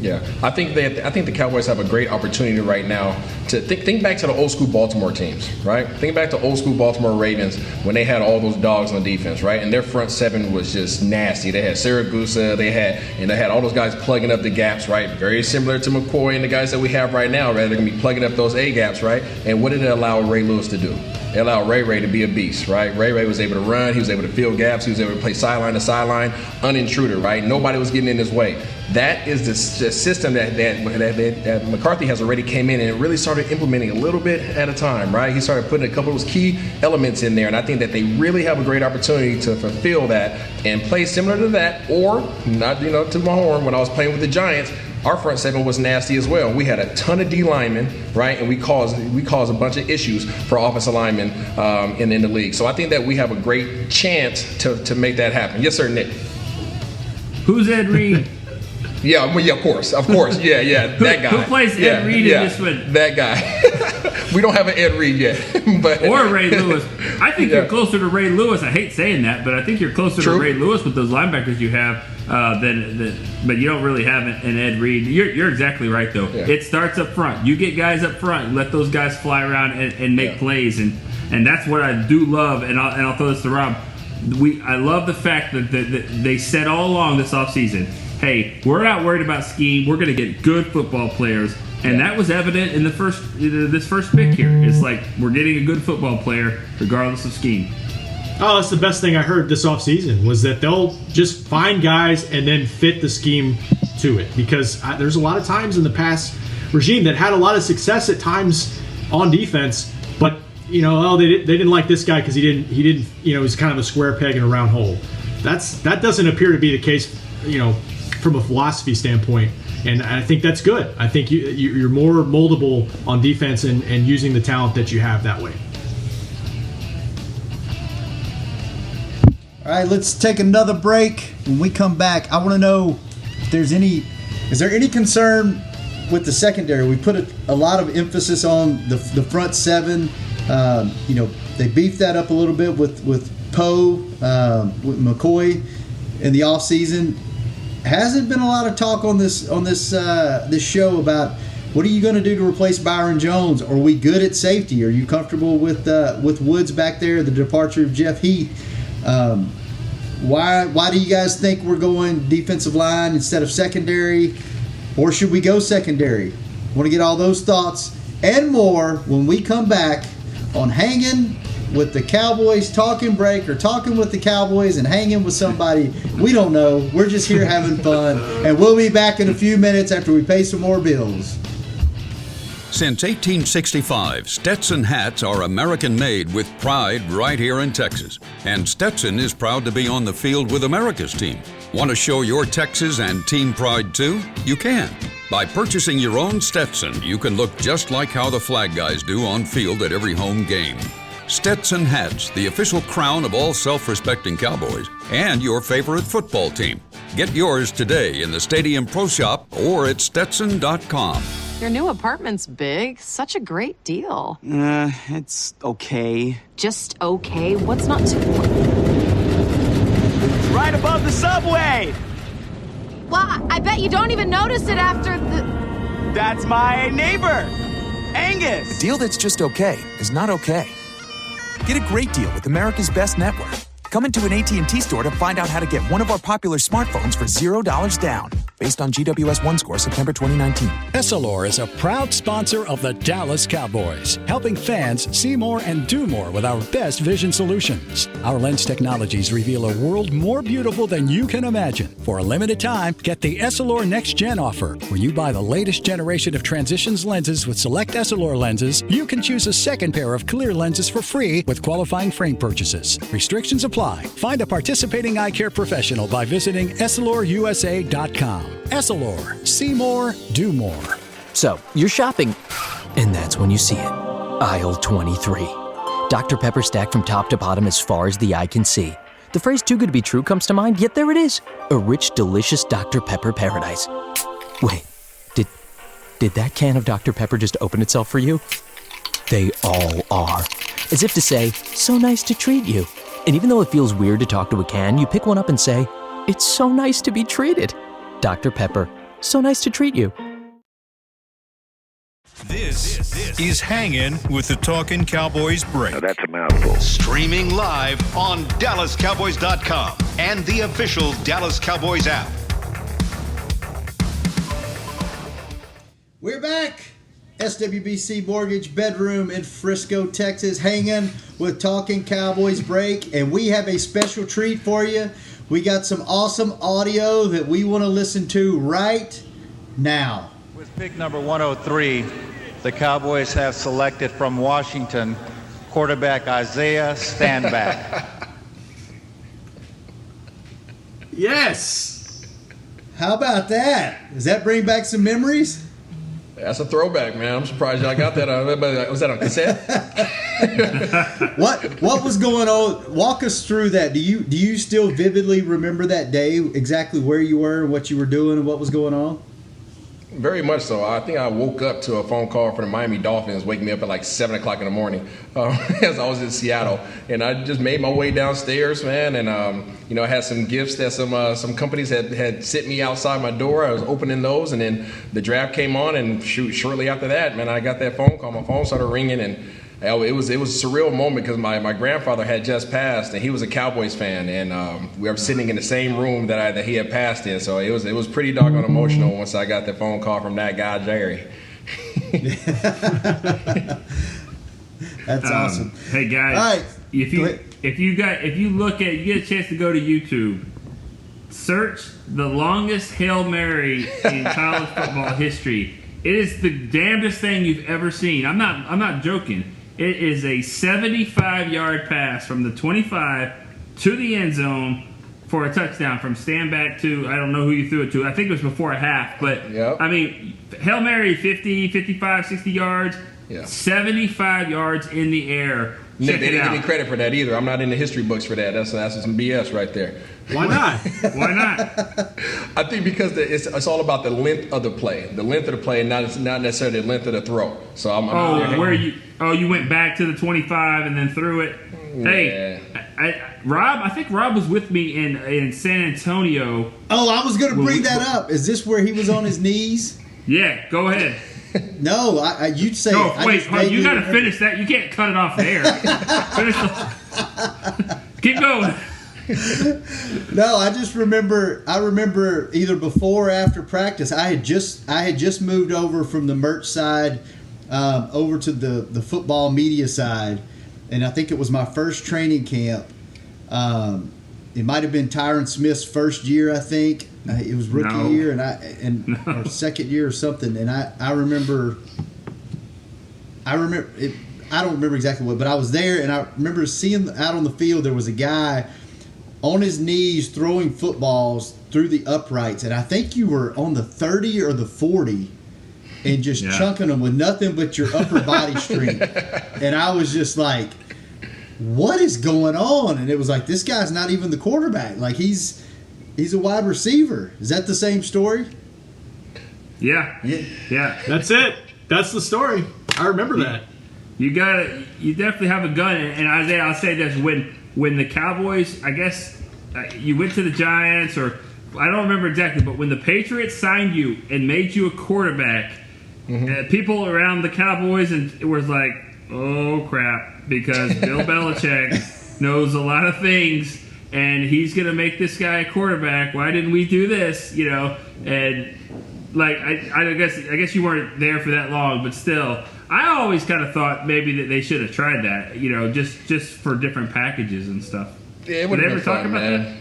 Yeah, I think the Cowboys have a great opportunity right now to think back to the old school Baltimore teams, right? Think back to old school Baltimore Ravens when they had all those dogs on defense, right? And their front seven was just nasty. They had Siragusa, they had all those guys plugging up the gaps, right? Very similar to McCoy and the guys that we have right now, right? They're gonna be plugging up those A gaps, right? And what did it allow Ray Lewis to do? It allowed Ray to be a beast, right? Ray was able to run, he was able to fill gaps, he was able to play sideline to sideline, unintruder, right? Nobody was getting in his way. That is the system that McCarthy has already came in and really started implementing a little bit at a time, right? He started putting a couple of those key elements in there, and I think that they really have a great opportunity to fulfill that and play similar to that, or not, to my horn, when I was playing with the Giants, our front seven was nasty as well. We had a ton of D linemen, right, and we caused a bunch of issues for offensive linemen in the league. So I think that we have a great chance to make that happen. Yes, sir, Nick. Who's Ed Reed? Yeah, of course, that guy. Who plays Ed Reed in this one? That guy. We don't have an Ed Reed yet, but or Ray Lewis. I think you're closer to Ray Lewis. I hate saying that, but I think you're closer to Ray Lewis with those linebackers you have but you don't really have an Ed Reed. You're exactly right though. Yeah. It starts up front. You get guys up front, let those guys fly around and make plays, and that's what I do love. And I'll throw this to Rob. I love the fact that they said all along this offseason, hey, we're not worried about scheme. We're going to get good football players. And that was evident in this first pick here. It's like we're getting a good football player regardless of scheme. Oh, that's the best thing I heard this offseason was that they'll just find guys and then fit the scheme to it. Because there's a lot of times in the past regime that had a lot of success at times on defense, but they didn't like this guy because he didn't he's kind of a square peg in a round hole. That doesn't appear to be the case, from a philosophy standpoint. And I think that's good. I think you're more moldable on defense and using the talent that you have that way. All right, let's take another break. When we come back, I want to know if is there any concern with the secondary? We put a lot of emphasis on the front seven. They beefed that up a little bit with Poe, with McCoy in the offseason. Hasn't been a lot of talk on this show about what are you going to do to replace Byron Jones? Are we good at safety? Are you comfortable with Woods back there? The departure of Jeff Heath. Why do you guys think we're going defensive line instead of secondary, or should we go secondary? Want to get all those thoughts and more when we come back on Hanging with the Cowboys Talking Break, or Talking with the Cowboys and Hanging with somebody we don't know. We're just here having fun, and we'll be back in a few minutes after we pay some more bills. Since 1865, Stetson hats are American-made with pride right here in Texas. And Stetson is proud to be on the field with America's team. Want to show your Texas and team pride too? You can. By purchasing your own Stetson, you can look just like how the flag guys do on field at every home game. Stetson hats, the official crown of all self-respecting Cowboys, and your favorite football team. Get yours today in the Stadium Pro Shop or at Stetson.com. Your new apartment's big. Such a great deal. It's okay. Just okay? What's not to... Right above the subway! Well, I bet you don't even notice it after the... That's my neighbor, Angus! A deal that's just okay is not okay. Get a great deal with America's Best Network. Come into an AT&T store to find out how to get one of our popular smartphones for $0 down. based on GWS 1 score September 2019. Essilor is a proud sponsor of the Dallas Cowboys, helping fans see more and do more with our best vision solutions. Our lens technologies reveal a world more beautiful than you can imagine. For a limited time, get the Essilor Next Gen offer. When you buy the latest generation of Transitions lenses with select Essilor lenses, you can choose a second pair of clear lenses for free with qualifying frame purchases. Restrictions apply. Find a participating eye care professional by visiting EssilorUSA.com. Essilor. See more, do more. So, you're shopping, and that's when you see it. Aisle 23. Dr. Pepper stacked from top to bottom as far as the eye can see. The phrase too good to be true comes to mind, yet there it is. A rich, delicious Dr. Pepper paradise. Wait, did that can of Dr. Pepper just open itself for you? They all are. As if to say, so nice to treat you. And even though it feels weird to talk to a can, you pick one up and say, it's so nice to be treated. Dr. Pepper, so nice to treat you. This is Hangin' with the Talkin' Cowboys break. Now that's a mouthful. Streaming live on DallasCowboys.com and the official Dallas Cowboys app. We're back. SWBC Mortgage Bedroom in Frisco, Texas, hanging with Talking Cowboys break. And we have a special treat for you. We got some awesome audio that we want to listen to right now. With pick number 103, the Cowboys have selected from Washington quarterback Isaiah Stanback. Yes. How about that? Does that bring back some memories? That's a throwback, man. I'm surprised y'all got that. Was that on cassette? What was going on? Walk us through that. Do you still vividly remember that day, exactly where you were and what you were doing and what was going on? Very much so. I think I woke up to a phone call from the Miami Dolphins, waking me up at like 7 o'clock in the morning as I was in Seattle. And I just made my way downstairs, man, and I had some gifts that some companies had sent me outside my door. I was opening those, and then the draft came on, and shortly after that, man, I got that phone call. My phone started ringing, and it was a surreal moment because my grandfather had just passed, and he was a Cowboys fan, and we were sitting in the same room that he had passed in. So it was pretty doggone emotional once I got that phone call from that guy Jerry. That's awesome. Hey guys, all right, if you get a chance to go to YouTube, search the longest Hail Mary in college football history. It is the damnedest thing you've ever seen. I'm not joking. It is a 75-yard pass from the 25 to the end zone for a touchdown from Stanback to, I don't know who you threw it to. I think it was before a half. But, yep. I mean, Hail Mary, 50, 55, 60 yards, yeah. 75 yards in the air. They didn't give me credit for that either. I'm not in the history books for that. That's some BS right there. Why not? Why not? I think because it's all about the length of the play. The length of the play, not necessarily the length of the throw. So you went back to the 25 and then threw it. Yeah. Hey, I think Rob was with me in San Antonio. Oh, I was going to bring that up. Is this where he was on his knees? Yeah, go ahead. No, you'd say. No, wait, you got to finish that. You can't cut it off there. Keep going. No, I just remember. I remember either before or after practice. I had just moved over from the merch side over to the football media side, and I think it was my first training camp. It might have been Tyron Smith's first year, I think. It was rookie year, or second year or something. And I remember it. I don't remember exactly what, but I was there, and I remember seeing out on the field there was a guy on his knees throwing footballs through the uprights, and I think you were on the 30 or the 40 and just chunking them with nothing but your upper body strength. And I was just like, what is going on? And it was like, this guy's not even the quarterback. Like, he's a wide receiver. Is that the same story? Yeah. That's it. That's the story. I remember that. You definitely have a gun. And Isaiah, I'll say this: when the Cowboys, I guess you went to the Giants, or I don't remember exactly, but when the Patriots signed you and made you a quarterback, people around the Cowboys was like, oh crap, because Bill Belichick knows a lot of things and he's going to make this guy a quarterback. Why didn't we do this? And like I guess you weren't there for that long, but still, I always kind of thought maybe that they should have tried that. Just for different packages and stuff. Yeah, it Did would they have ever been talk fun, about man. that?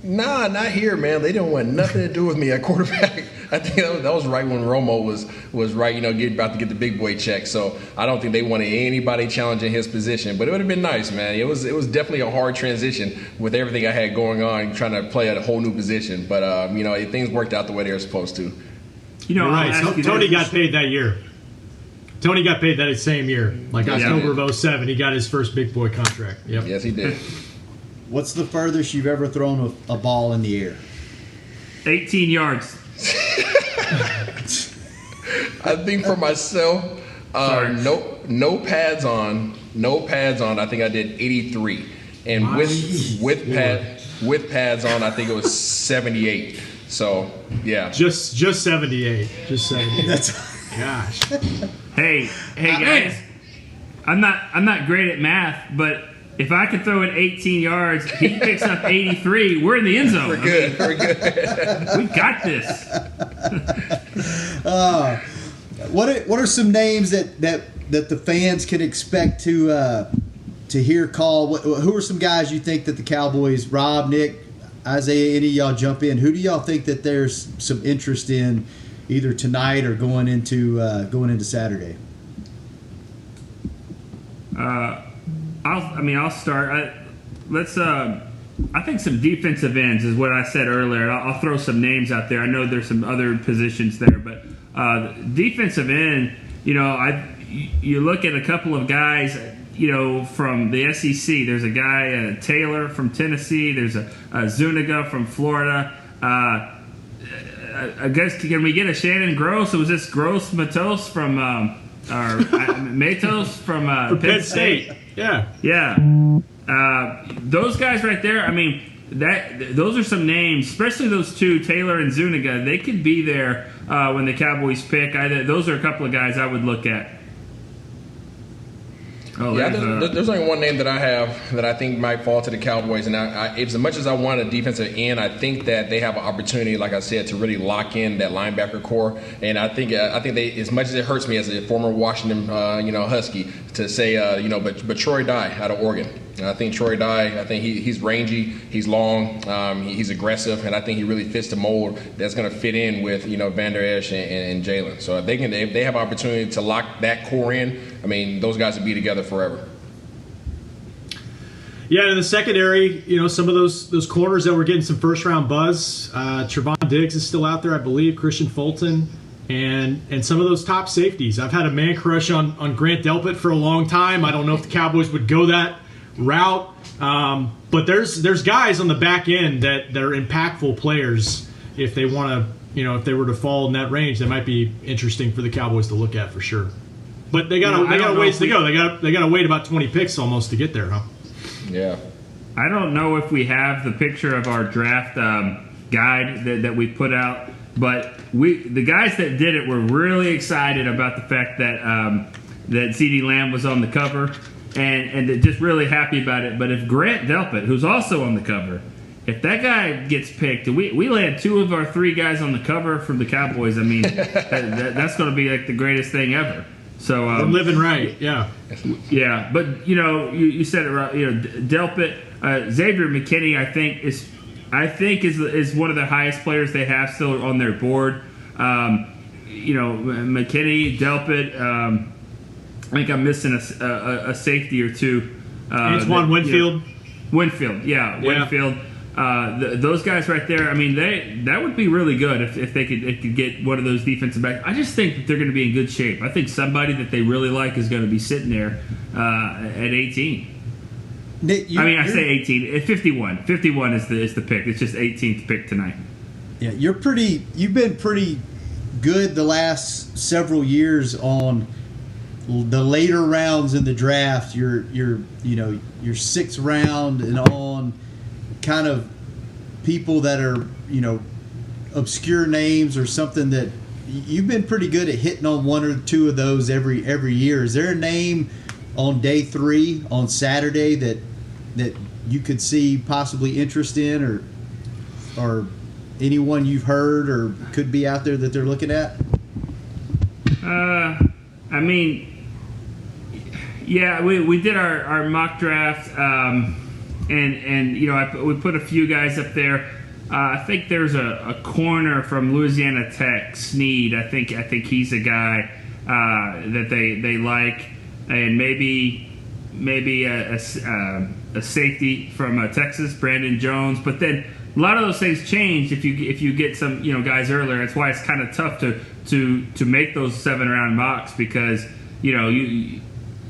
Nah, not here, man. They don't want nothing to do with me at quarterback. I think that was right when Romo was right, about to get the big boy check. So I don't think they wanted anybody challenging his position. But it would have been nice, man. It was definitely a hard transition with everything I had going on, trying to play at a whole new position. But things worked out the way they were supposed to. You're right. Tony got paid that year. Tony got paid that same year, like October of 07. He got his first big boy contract. Yep. Yes, he did. What's the furthest you've ever thrown a ball in the air? 18 yards. I think for myself, no pads on. I think I did 83, and with pads on, I think it was 78. So yeah, just 78. Just 78. Gosh. Hey guys, I'm not great at math, but if I could throw it 18 yards, he picks up 83. We're in the end zone. We're good. We got this. What are some names that the fans can expect to hear called? Who are some guys you think that the Cowboys, Rob, Nick, Isaiah, any of y'all jump in? Who do y'all think that there's some interest in either tonight or going into Saturday? I'll start. I think some defensive ends is what I said earlier. I'll throw some names out there. I know there's some other positions there, but defensive end, you look at a couple of guys, from the SEC. There's a guy, Taylor from Tennessee. There's a Zuniga from Florida. I guess, can we get a Shannon Gross? Or was this Gross Matos from Matos from Penn State? Yeah. Those guys right there. Those are some names, especially those two, Taylor and Zuniga. They could be there when the Cowboys pick. Those are a couple of guys I would look at. There's only one name that I have that I think might fall to the Cowboys, and as much as I want a defensive end, I think that they have an opportunity, like I said, to really lock in that linebacker core. And I think they, as much as it hurts me as a former Washington, Husky, to say, but Troy Dye out of Oregon. I think Troy Dye, he's rangy, he's long, he's aggressive, and I think he really fits the mold that's going to fit in with Van Der Esch and Jalen. So if they have opportunity to lock that core in, those guys will be together forever. Yeah, in the secondary, some of those corners that were getting some first round buzz. Trevon Diggs is still out there, I believe. Christian Fulton. And some of those top safeties. I've had a man crush on Grant Delpit for a long time. I don't know if the Cowboys would go that route, but there's guys on the back end that are impactful players. If they want to, if they were to fall in that range, that might be interesting for the Cowboys to look at for sure. But they got a ways to go. They got to wait about 20 picks almost to get there, huh? Yeah. I don't know if we have the picture of our draft guide that we put out, but the guys that did it were really excited about the fact that that CeeDee Lamb was on the cover, and they're just really happy about it. But if Grant Delpit, who's also on the cover, if that guy gets picked, we land 2 of our 3 guys on the cover from the Cowboys. That's going to be like the greatest thing ever. So we're living right, yeah. But you said it right. Delpit, Xavier McKinney, I think is one of the highest players they have still on their board. McKinney, Delpit. I think I'm missing a safety or two. Antoine Winfield. Winfield. Those guys right there. That would be really good if they could get one of those defensive backs. I just think that they're going to be in good shape. I think somebody that they really like is going to be sitting there at 18. Nick, I say 18. 51. 51 is the pick. It's just 18th pick tonight. Yeah, you've been pretty good the last several years on the later rounds in the draft. Your 6th round and on, kind of people that are obscure names or something that you've been pretty good at hitting on 1 or 2 of those every year. Is there a name on day 3 on Saturday that that you could see possibly interest in, or anyone you've heard or could be out there that they're looking at? I mean, yeah, we did our mock draft, and you know, we put a few guys up there. I think there's a corner from Louisiana Tech, Sneed. I think he's a guy that they like, and maybe a safety from Texas, Brandon Jones. But then a lot of those things change if you get some guys earlier. That's why it's kind of tough to make those 7-round mocks, because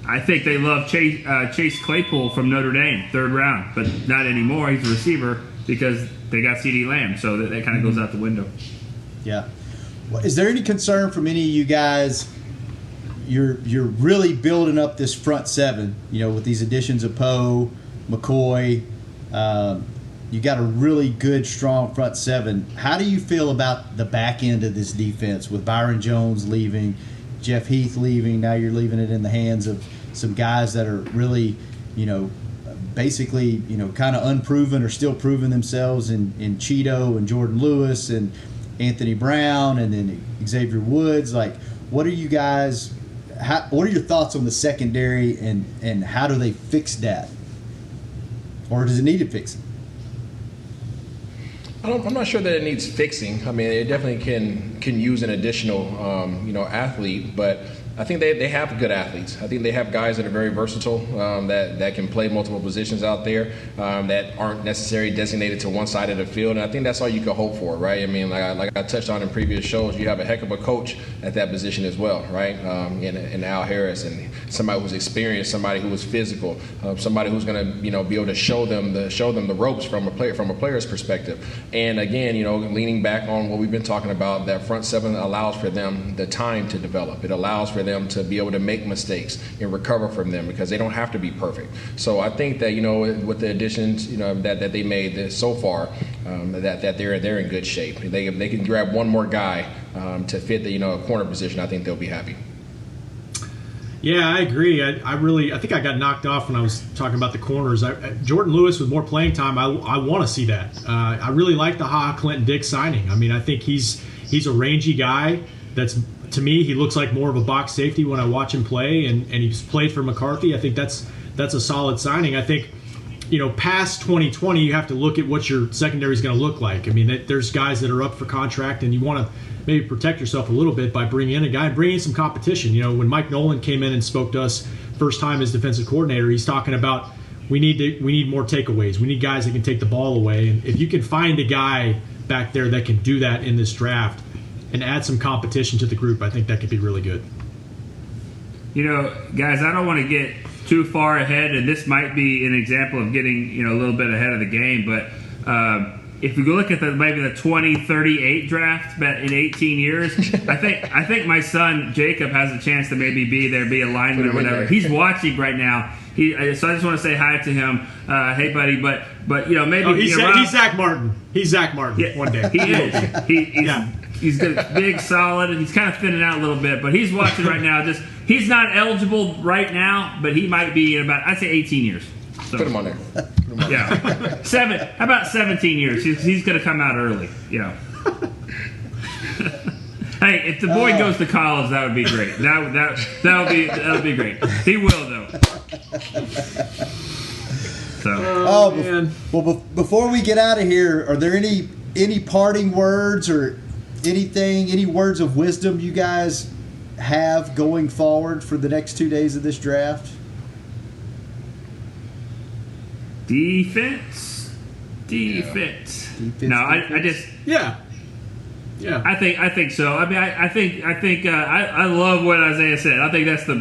I think they love Chase Claypool from Notre Dame, 3rd round, but not anymore. He's a receiver because they got CeeDee Lamb, so that kind of goes out the window. Yeah. Well, is there any concern from any of you guys? You're really building up this front 7, with these additions of Poe, McCoy. You got a really good, strong front 7. How do you feel about the back end of this defense with Byron Jones leaving, Jeff Heath leaving? Now you're leaving it in the hands of some guys that are really, basically, kind of unproven or still proving themselves in Cheeto and Jordan Lewis and Anthony Brown and then Xavier Woods. Like, what are you guys? What are your thoughts on the secondary, and how do they fix that, or does it need to fix it? I'm not sure that it needs fixing. I mean, it definitely can use an additional, athlete, but I think they have good athletes. I think they have guys that are very versatile, that can play multiple positions out there, that aren't necessarily designated to one side of the field. And I think that's all you can hope for, right? I mean, like I touched on in previous shows, you have a heck of a coach at that position as well, right? In Al Harris, and somebody who's experienced, somebody who was physical, somebody who's going to be able to show them the ropes from a player's perspective. And again, leaning back on what we've been talking about, that front 7 allows for them the time to develop. It allows for them to be able to make mistakes and recover from them, because they don't have to be perfect. So I think that with the additions that they made so far, that they're in good shape. They can grab one more guy to fit the corner position. I think they'll be happy. Yeah, I agree. I think I got knocked off when I was talking about the corners. Jordan Lewis with more playing time, I want to see that. I really like the Clinton Dix signing. I mean, I think he's a rangy guy. To me, he looks like more of a box safety when I watch him play, and he's played for McCarthy. I think that's a solid signing. I think, past 2020, you have to look at what your secondary is going to look like. I mean, there's guys that are up for contract, and you want to maybe protect yourself a little bit by bringing in a guy and bringing in some competition. When Mike Nolan came in and spoke to us first time as defensive coordinator, he's talking about we need more takeaways. We need guys that can take the ball away. And if you can find a guy back there that can do that in this draft and add some competition to the group, I think that could be really good. Guys, I don't want to get too far ahead, and this might be an example of getting a little bit ahead of the game, but if we go look at maybe the 2038 draft in 18 years, I think my son Jacob has a chance to maybe be a lineman or whatever. He's watching right now. So I just want to say hi to him. Hey, buddy, but maybe he's Zack Martin. He's Zack Martin. Yeah, one day he is. He's good, big, solid, and he's kind of thinning out a little bit. But he's watching right now. He's not eligible right now, but he might be in about, I'd say, 18 years. So, put him on there. Yeah, about 17 years. He's going to come out early. Yeah. Hey, if the boy goes to college, that would be great. That would be great. He will though. So. Man. Well, before we get out of here, are there any parting words or any words of wisdom you guys have going forward for the next 2 days of this draft? Defense. No, I just yeah. I think so. I mean, I think I love what Isaiah said. I think that's the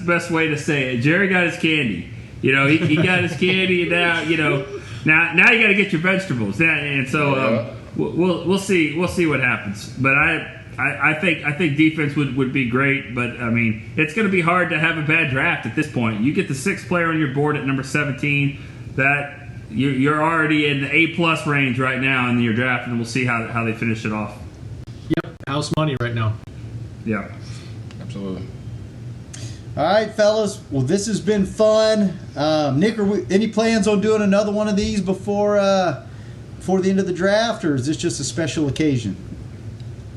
best way to say it. Jerry got his candy. He got his candy, and now you got to get your vegetables. And so we'll see what happens. But I think defense would be great. But I mean, it's going to be hard to have a bad draft at this point. You get the 6th player on your board at number 17. That you're already in the A+ range right now in your draft, and we'll see how they finish it off. Yep, house money right now. Yeah, absolutely. All right, fellas. Well, this has been fun. Nick, any plans on doing another one of these before the end of the draft, or is this just a special occasion?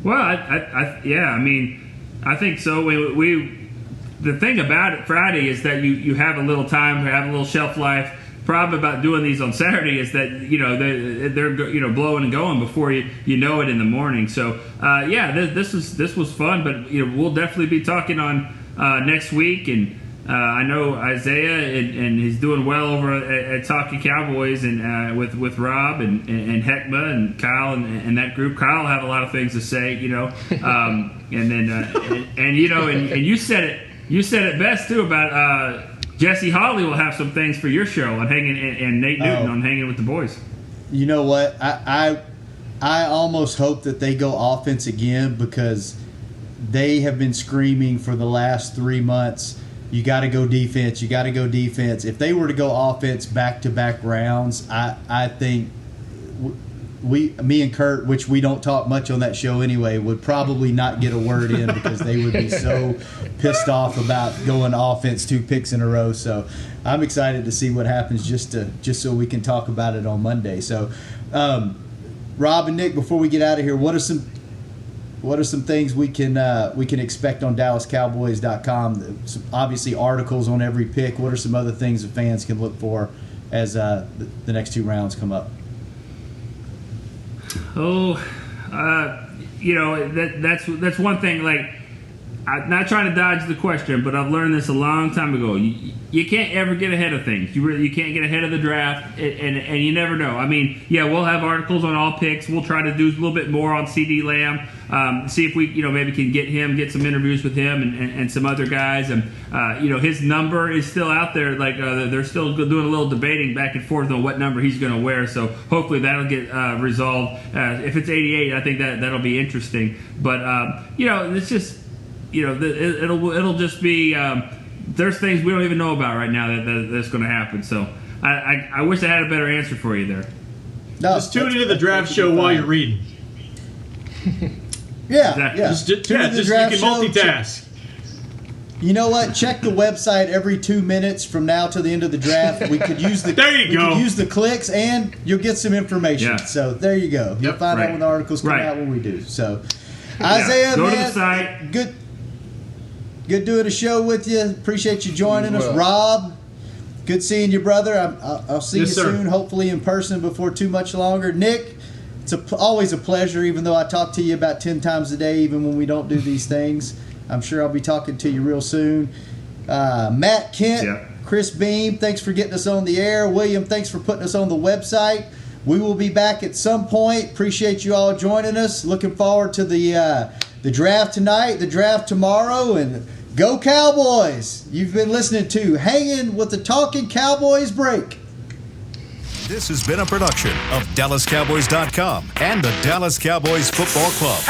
Well, I mean, I think so. The thing about it, Friday, is that you have a little time, have a little shelf life. Problem about doing these on Saturday is that they're blowing and going before you know it in the morning. So this was fun, but we'll definitely be talking on next week, and I know Isaiah and he's doing well over at Talking Cowboys and with Rob and Heckma and Kyle and that group. Kyle will have a lot of things to say, and then and you said it best too about. Jesse Hawley will have some things for your show on hanging, and Nate Newton on hanging with the boys. You know what? I almost hope that they go offense again, because they have been screaming for the last 3 months, you got to go defense, you got to go defense. If they were to go offense back-to-back rounds, I think me and Kurt, which we don't talk much on that show anyway, would probably not get a word in because they would be so pissed off about going offense 2 picks in a row. So I'm excited to see what happens just so we can talk about it on Monday. So Rob and Nick, before we get out of here, what are some things we can expect on DallasCowboys.com? Obviously articles on every pick. What are some other things the fans can look for as the next 2 rounds come up? That's one thing. Like, I'm not trying to dodge the question, but I've learned this a long time ago. You can't ever get ahead of things. You can't get ahead of the draft, and you never know. I mean, we'll have articles on all picks. We'll try to do a little bit more on CD Lamb. See if we maybe can get some interviews with him and some other guys. And his number is still out there. Like they're still doing a little debating back and forth on what number he's going to wear. So hopefully that'll get resolved. If it's 88, I think that'll be interesting. But it's just. It'll just be there's things we don't even know about right now that's going to happen. So I wish I had a better answer for you there. No, just tune into the draft show while you're reading. Yeah. Just you can multitask. You know what? Check the website every 2 minutes from now till the end of the draft. We could use the there you go. Could use the clicks, and you'll get some information. Yeah. So there you go. You'll find out when the articles come out when we do. So Isaiah, go man, to the site. Good doing a show with you. Appreciate you joining us. Rob, good seeing you, brother. I'll see you soon, hopefully in person before too much longer. Nick, it's always a pleasure, even though I talk to you about 10 times a day, even when we don't do these things. I'm sure I'll be talking to you real soon. Matt Kent, Chris Beam, thanks for getting us on the air. William, thanks for putting us on the website. We will be back at some point. Appreciate you all joining us. Looking forward to the draft tonight, the draft tomorrow, and go Cowboys! You've been listening to Hanging with the Talking Cowboys break. This has been a production of DallasCowboys.com and the Dallas Cowboys Football Club.